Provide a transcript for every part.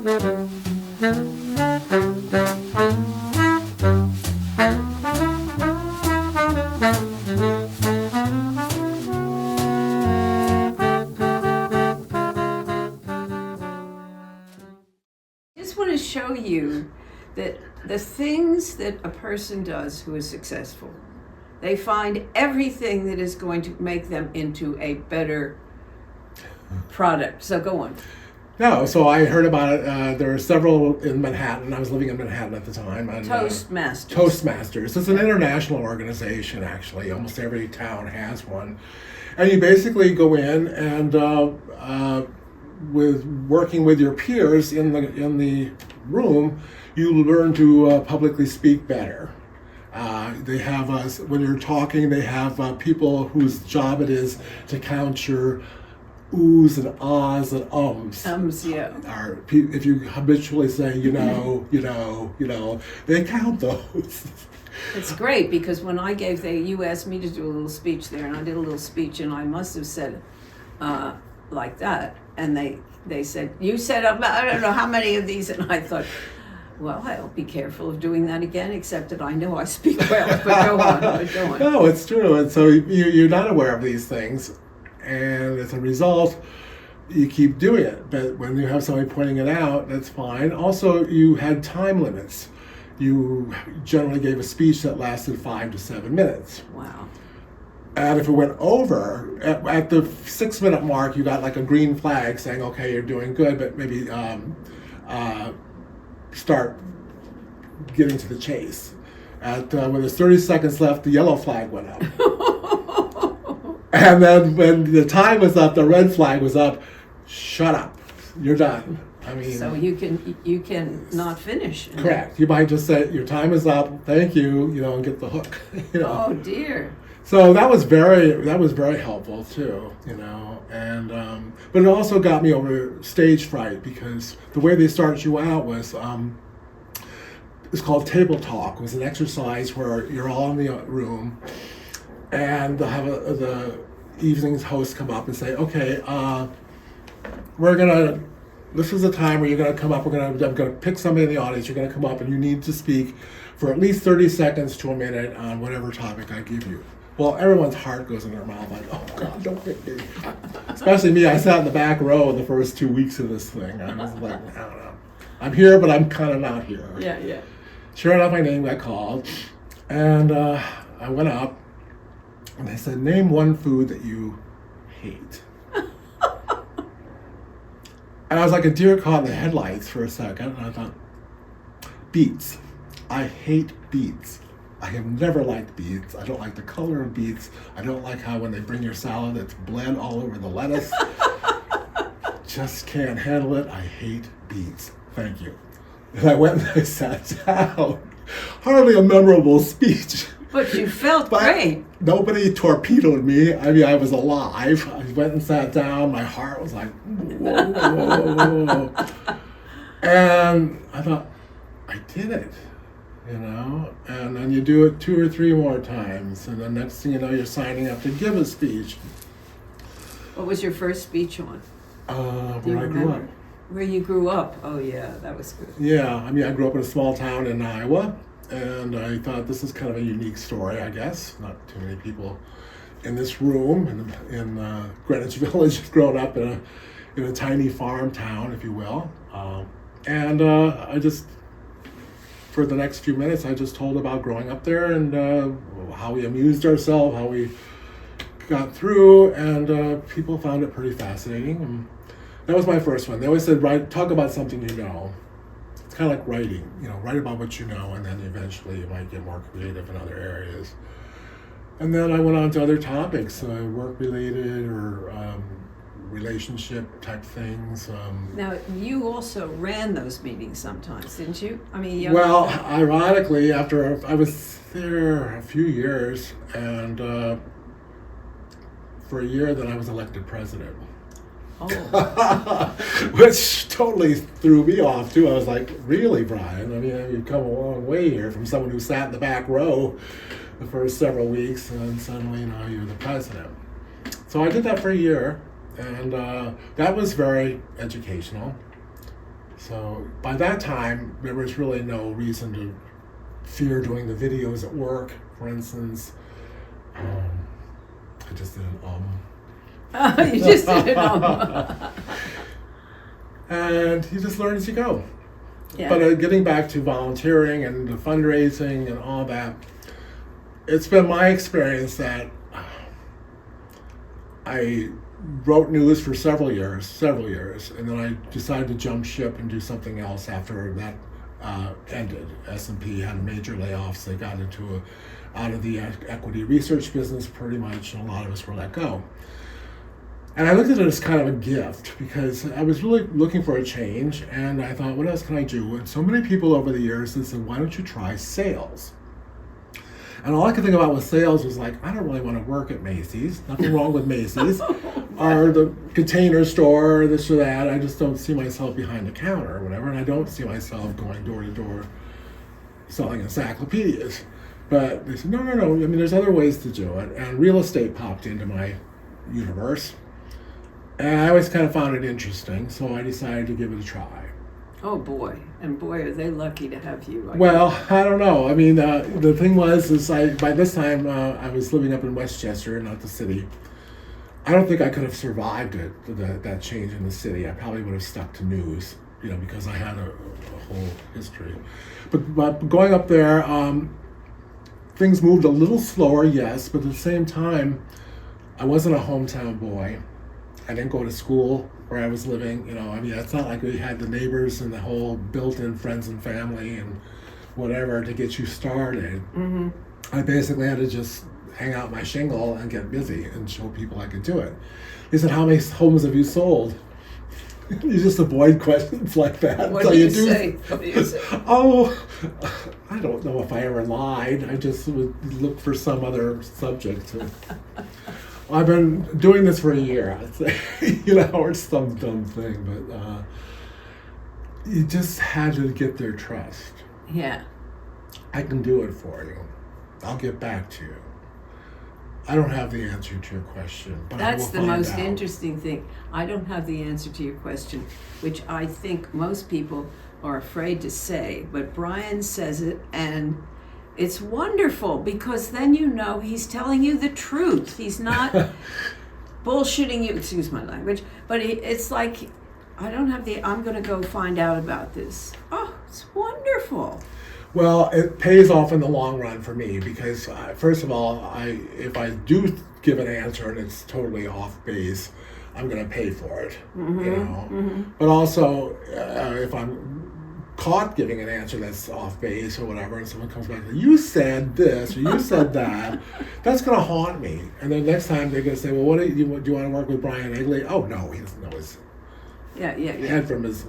Just want to show you that the things that a person does who is successful, they find everything that is going to make them into a better product. So go on. No, so I heard about it. There were several in Manhattan. I was living in Manhattan at the time. And, Toastmasters. Toastmasters. It's an international organization, actually. Almost every town has one. And you basically go in and with working with your peers in the room, you learn to publicly speak better. They have when you're talking, they have people whose job it is to count your oohs and ahs and ums. Yeah. Or if you habitually say, you know, they count those. It's great because when you asked me to do a little speech there, and I did a little speech, and I must have said like that, and they said, you said, I don't know how many of these, and I thought, well, I'll be careful of doing that again, except that I know I speak well, but go on. No, it's true, and so you're not aware of these things, and as a result, you keep doing it, but when you have somebody pointing it out, that's fine. Also, you had time limits. You generally gave a speech that lasted 5 to 7 minutes. Wow. And if it went over, at the 6 minute mark, you got like a green flag saying, okay, you're doing good, but maybe start getting to the chase. When there's 30 seconds left, the yellow flag went up. And then when the time was up, the red flag was up, shut up, you're done. I mean, so you can not finish. Correct. You might just say your time is up. Thank you. And get the hook. Oh dear. So that was very helpful too. And but it also got me over stage fright because the way they start you out was it's called table talk. It was an exercise where you're all in the room, and they'll have the evening's host come up and say, okay, this is the time where you're going to come up. I'm going to pick somebody in the audience. You're going to come up and you need to speak for at least 30 seconds to a minute on whatever topic I give you. Well, everyone's heart goes in their mouth like, oh God, don't pick me. Especially me. I sat in the back row in the first 2 weeks of this thing. I was like, I don't know. I'm here, but I'm kind of not here. Yeah. Sure enough, my name got called. And I went up and they said, name one food that you hate. And I was like a deer caught in the headlights for a second, and I thought, beets. I hate beets. I have never liked beets. I don't like the color of beets. I don't like how when they bring your salad, it's bled all over the lettuce. Just can't handle it. I hate beets. Thank you. And I went and I sat down. Hardly a memorable speech. But you felt great. Nobody torpedoed me. I mean, I was alive. I went and sat down. My heart was like, whoa. And I thought, I did it, And then you do it 2 or 3 more times. And the next thing you know, you're signing up to give a speech. What was your first speech on? Where I grew up. Where you grew up? Oh, yeah, that was good. Yeah, I mean, I grew up in a small town in Iowa. And I thought this is kind of a unique story, I guess. Not too many people in this room in Greenwich Village have grown up in a tiny farm town, if you will. And I just, for the next few minutes, I just told about growing up there and how we amused ourselves, how we got through, and people found it pretty fascinating. And that was my first one. They always said, talk about something you know. It's kind of like writing, write about what you know, and then eventually you might get more creative in other areas. And then I went on to other topics, work-related or relationship type things. Now, you also ran those meetings sometimes, didn't you? I mean, well, ironically, after I was there a few years, and for a year, then I was elected president. Oh. Which totally threw me off too. I was like, really, Brian? I mean, you've come a long way here from someone who sat in the back row the first several weeks, and suddenly now you're the president. So I did that for a year, and that was very educational. So by that time, there was really no reason to fear doing the videos at work, for instance. I just did an You just did it. And you just learn as you go. Yeah. But getting back to volunteering and the fundraising and all that, it's been my experience that I wrote news for several years, and then I decided to jump ship and do something else after that ended. S&P had major layoffs. They got out of the equity research business pretty much, and a lot of us were let go. And I looked at it as kind of a gift because I was really looking for a change, and I thought, what else can I do? And so many people over the years have said, why don't you try sales? And all I could think about with sales was like, I don't really want to work at Macy's. Nothing wrong with Macy's. Or the Container Store, or this or that. I just don't see myself behind the counter or whatever. And I don't see myself going door to door selling encyclopedias. But they said, no. I mean, there's other ways to do it. And real estate popped into my universe. And I always kind of found it interesting. So I decided to give it a try. Oh boy, and boy are they lucky to have you. Well, I don't know. I mean, the thing was, by this time I was living up in Westchester, not the city. I don't think I could have survived that change in the city. I probably would have stuck to news, because I had a whole history. But going up there, things moved a little slower, yes, but at the same time, I wasn't a hometown boy. I didn't go to school where I was living, I mean, it's not like we had the neighbors and the whole built-in friends and family and whatever to get you started. Mm-hmm. I basically had to just hang out my shingle and get busy and show people I could do it. He said, how many homes have you sold? You just avoid questions like that. What do you say? Oh, I don't know if I ever lied. I just would look for some other subject to... I've been doing this for a year, I'd say, or some dumb thing, but you just had to get their trust. Yeah. I can do it for you. I'll get back to you. I don't have the answer to your question, but that's the I will find most out. Interesting thing. I don't have the answer to your question, which I think most people are afraid to say, but Brian says it, and it's wonderful because then he's telling you the truth. He's not bullshitting you, excuse my language, but it's like, I'm going to go find out about this. Oh, it's wonderful. Well, it pays off in the long run for me because, first of all, if I do give an answer and it's totally off base, I'm going to pay for it, Mm-hmm, mm-hmm. But also, if I'm caught giving an answer that's off base or whatever, and someone comes back and says, you said this or you said that, that's going to haunt me. And then next time they're going to say, well, do you want to work with Brian Egli? Oh, no, he doesn't know his head from his...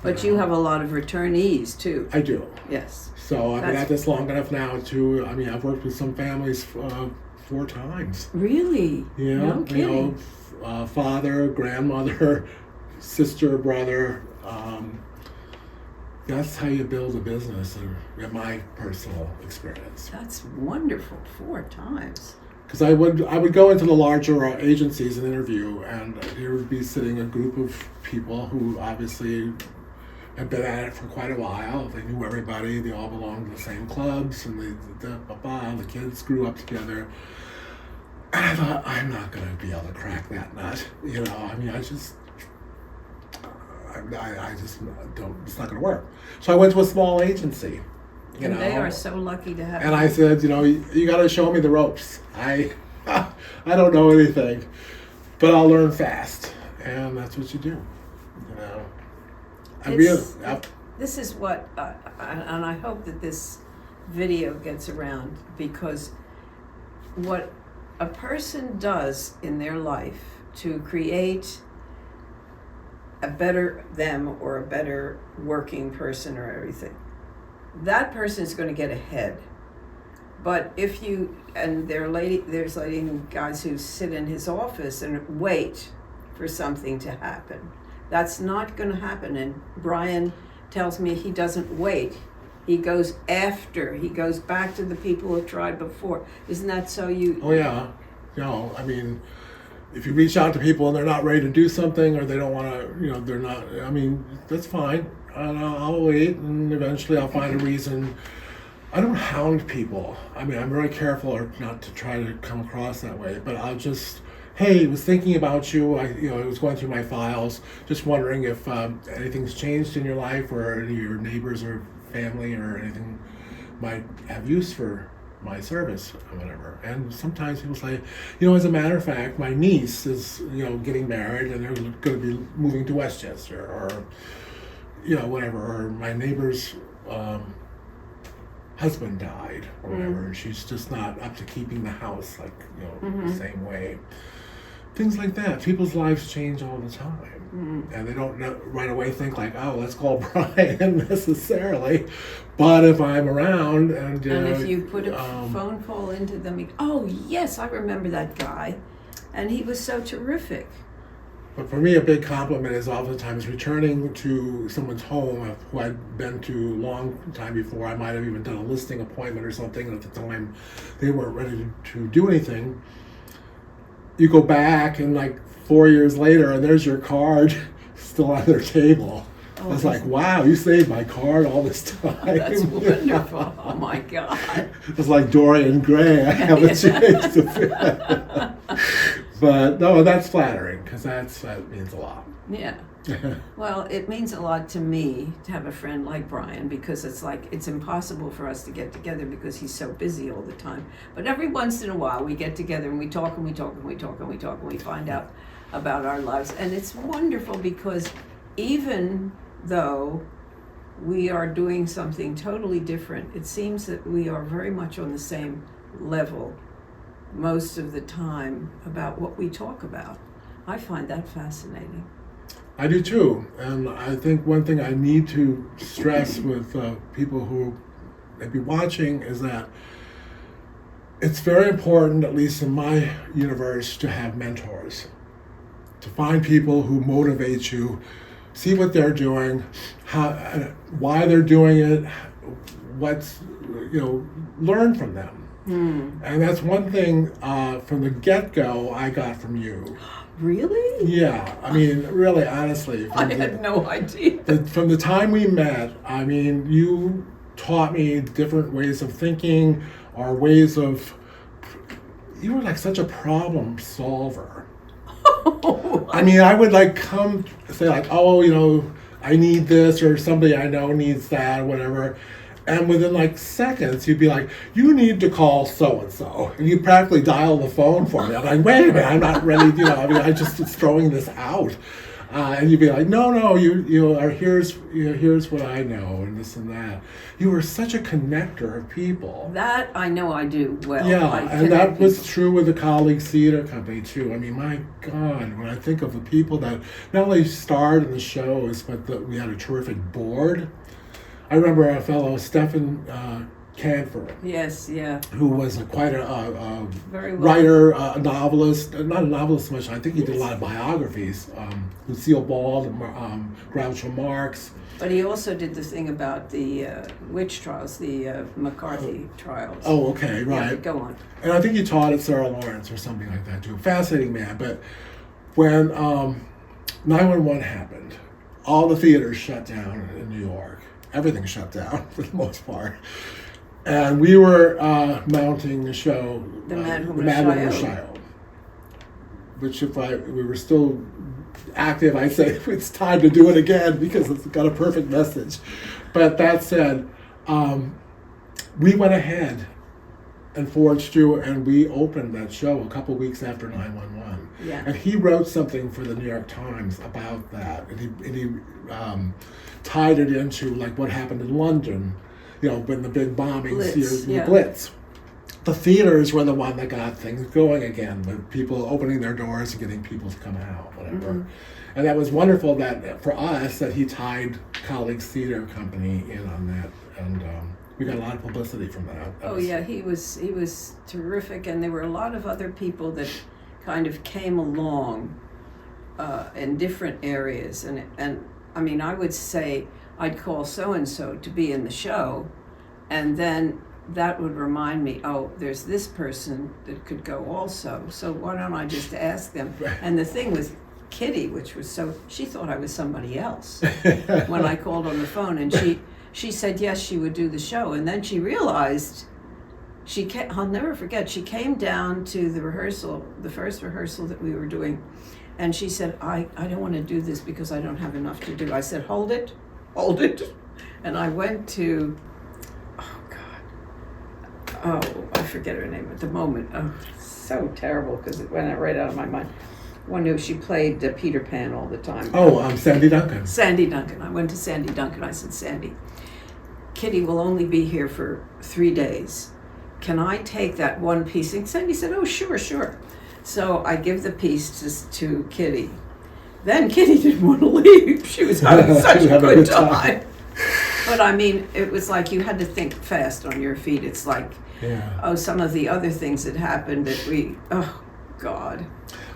But you have a lot of returnees, too. I do. Yes. So I've been at this long enough now I've worked with some families 4 times. Really? Yeah. No kidding. Father, grandmother, sister, brother. That's how you build a business, in my personal experience. That's wonderful. 4 times. Because I would go into the larger agencies and interview, and there would be sitting a group of people who obviously had been at it for quite a while. They knew everybody. They all belonged to the same clubs, and the kids grew up together. And I thought, I'm not going to be able to crack that nut. I just don't. It's not going to work. So I went to a small agency. And they are so lucky to have. And I said, you got to show me the ropes. I don't know anything, but I'll learn fast, and that's what you do. This is what, and I hope that this video gets around, because what a person does in their life to create a better them or a better working person or everything, that person is going to get ahead. But if you, and there's guys who sit in his office and wait for something to happen. That's not going to happen. And Brian tells me he doesn't wait. He goes after. He goes back to the people who have tried before. Isn't that so? Oh, yeah. No, I mean, if you reach out to people and they're not ready to do something, or they don't want to, they're not, I mean, that's fine. And I'll wait, and eventually I'll find a reason. I don't hound people. I mean, I'm very careful or not to try to come across that way, but I'll just, hey, was thinking about you. I was going through my files, just wondering if anything's changed in your life, or any of your neighbors or family or anything might have use for my service or whatever. And sometimes people say, as a matter of fact, my niece is, getting married and they're going to be moving to Westchester, or, whatever, or my neighbor's husband died or whatever, and she's just not up to keeping the house the same way. Things like that. People's lives change all the time, and they don't right away think like, oh, let's call Brian necessarily. But if I'm around and if you put a phone call into them, oh yes, I remember that guy, and he was so terrific. But for me, a big compliment is oftentimes returning to someone's home who I'd been to a long time before. I might have even done a listing appointment or something, and at the time they weren't ready to do anything. You go back and 4 years later, and there's your card still on their table. I was like, wow, you saved my card all this time. That's wonderful. Oh my God. It's like Dorian Gray. I haven't changed a bit. But no, that's flattering, because that means a lot. Yeah. Well, it means a lot to me to have a friend like Brian, because it's impossible for us to get together because he's so busy all the time. But every once in a while we get together and we talk and we talk and we talk and we talk and we find out about our lives. And it's wonderful because even though we are doing something totally different, it seems that we are very much on the same level most of the time about what we talk about. I find that fascinating. I do too, and I think one thing I need to stress with people who may be watching is that it's very important, at least in my universe, to have mentors, to find people who motivate you, see what they're doing, why they're doing it, learn from them. And that's one thing from the get-go I got from you. Really? Yeah, I mean, really, honestly. I had no idea. From the time we met, I mean, you taught me different ways of thinking, or ways of, you were like such a problem solver. I mean, I would come say oh, I need this, or somebody I know needs that, or whatever. And within seconds, you'd be like, you need to call so-and-so. And you practically dial the phone for me. I'm like, wait a minute, I'm not ready, I just was throwing this out. And you'd be like, no, here's what I know, and this and that. You were such a connector of people. That I know I do well. Yeah, and that was true with the Colleagues Theater Company too. I mean, my God, when I think of the people that not only starred in the shows, but we had a terrific board. I remember a fellow, Stephen Canfor. Yes, yeah. Who was quite a very well writer, a novelist. Not a novelist so much. I think he did a lot of biographies. Lucille Ball, Groucho Marx. But he also did the thing about the witch trials, the McCarthy trials. Oh, okay, right. Yeah, go on. And I think he taught at Sarah Lawrence or something like that too. Fascinating man. But when 9/11 happened, all the theaters shut down in New York. Everything shut down for the most part. And we were mounting the show, The Mad Woman of of Shiloh. Which we were still active, I'd say it's time to do it again because it's got a perfect message. But that said, we went ahead and forged through, and we opened that show a couple weeks after 9/11. Yeah. And he wrote something for the New York Times about that, and he tied it into what happened in London, when the big bombings, the Blitz. The theaters were the one that got things going again, with people opening their doors and getting people to come out, whatever. Mm-hmm. And that was wonderful that for us that he tied Colleagues Theater Company in on that, and we got a lot of publicity from that. Yeah, he was terrific, and there were a lot of other people that kind of came along in different areas, and I mean, I would say I'd call so and so to be in the show, and then that would remind me, oh, there's this person that could go also. So why don't I just ask them? And the thing with Kitty, which was she thought I was somebody else when I called on the phone, and she said yes, she would do the show. And then she realized, I'll never forget, she came down to the rehearsal, the first rehearsal that we were doing, and she said, I don't want to do this because I don't have enough to do. I said, hold it. And I went to, I forget her name at the moment. Oh, so terrible because it went right out of my mind. One who she played Peter Pan all the time. Sandy Duncan. Sandy Duncan. I went to Sandy Duncan. I said, Sandy, Kitty will only be here for 3 days. Can I take that one piece? And Sandy said, oh, sure. So I give the piece to Kitty. Then Kitty didn't want to leave. She was having such a good time. But I mean, it was like you had to think fast on your feet. It's like, some of the other things that happened that oh, God.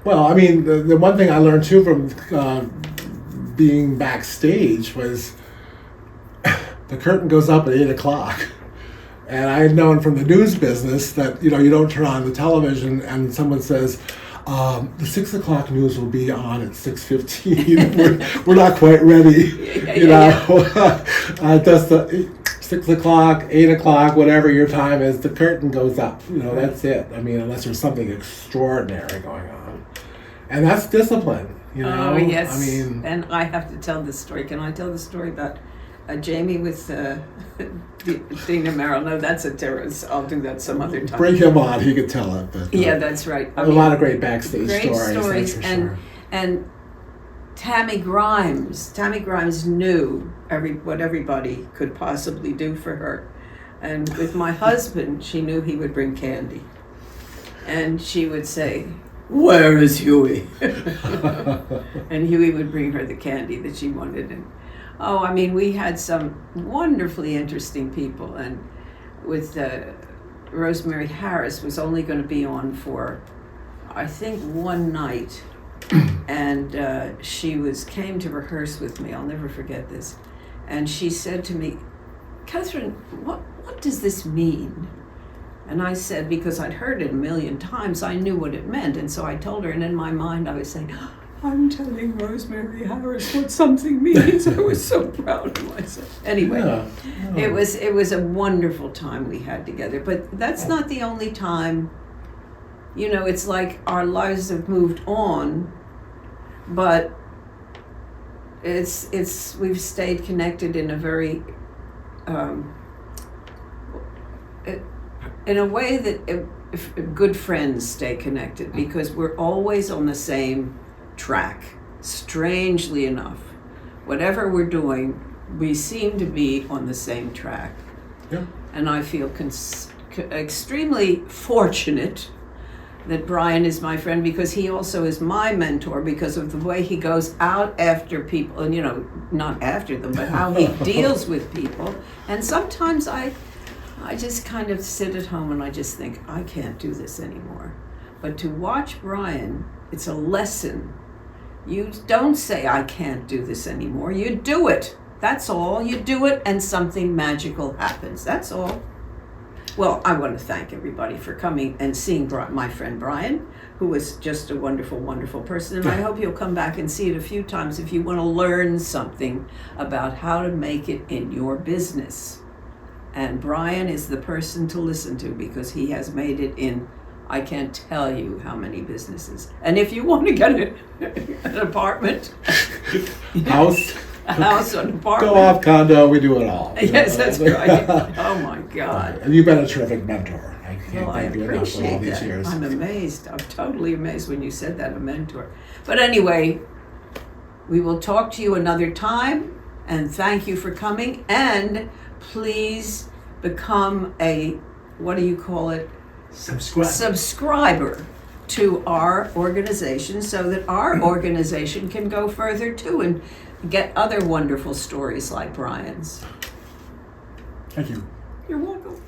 Well, I mean, the one thing I learned too from being backstage was the curtain goes up at 8 o'clock. And I had known from the news business that, you don't turn on the television and someone says, the 6 o'clock news will be on at 6:15. we're not quite ready, Just the 6 o'clock, 8 o'clock, whatever your time is, the curtain goes up. That's it. I mean, unless there's something extraordinary going on, and that's discipline. Oh yes. I mean, and I have to tell this story. Can I tell the story about Jamie with Dina Merrill? No, that's a terrorist. I'll do that some other time. Bring him on. He could tell it. But, yeah, that's right. A lot of great backstage great stories, that's for and sure. and Tammy Grimes knew what everybody could possibly do for her, and with my husband, she knew he would bring candy, and she would say, "Where is Huey?" And Huey would bring her the candy that she wanted. And I mean, we had some wonderfully interesting people, and with Rosemary Harris was only going to be on for, I think, one night, and she came to rehearse with me. I'll never forget this, and she said to me, "Catherine, what does this mean?" And I said, because I'd heard it a million times, I knew what it meant, and so I told her, and in my mind I was saying, I'm telling Rosemary Harris what something means. I was so proud of myself. Anyway, It was a wonderful time we had together, but that's not the only time. It's like our lives have moved on, but we've stayed connected in a very in a way that if good friends stay connected, because we're always on the same track. Strangely enough, whatever we're doing, we seem to be on the same track. Yeah. And I feel extremely fortunate that Brian is my friend, because he also is my mentor because of the way he goes out after people, and not after them, but how he deals with people. And sometimes I just kind of sit at home and I just think, I can't do this anymore. But to watch Brian, it's a lesson. You don't say, I can't do this anymore. You do it. That's all. You do it and something magical happens. That's all. Well, I want to thank everybody for coming and seeing my friend Brian, who was just a wonderful, wonderful person. And I hope you'll come back and see it a few times if you want to learn something about how to make it in your business. And Brian is the person to listen to, because he has made it in, I can't tell you how many businesses. And if you want to get an apartment, house, an apartment, go off condo, we do it all. Yes, that's right. Oh my God. And you've been a terrific mentor. I can't Well, I thank you enough for all appreciate these that. years. I'm amazed. I'm totally amazed when you said that, a mentor. But anyway, we will talk to you another time, and thank you for coming. And please become a, what do you call it? Subscriber to our organization, so that our organization can go further too and get other wonderful stories like Brian's. Thank you. You're welcome.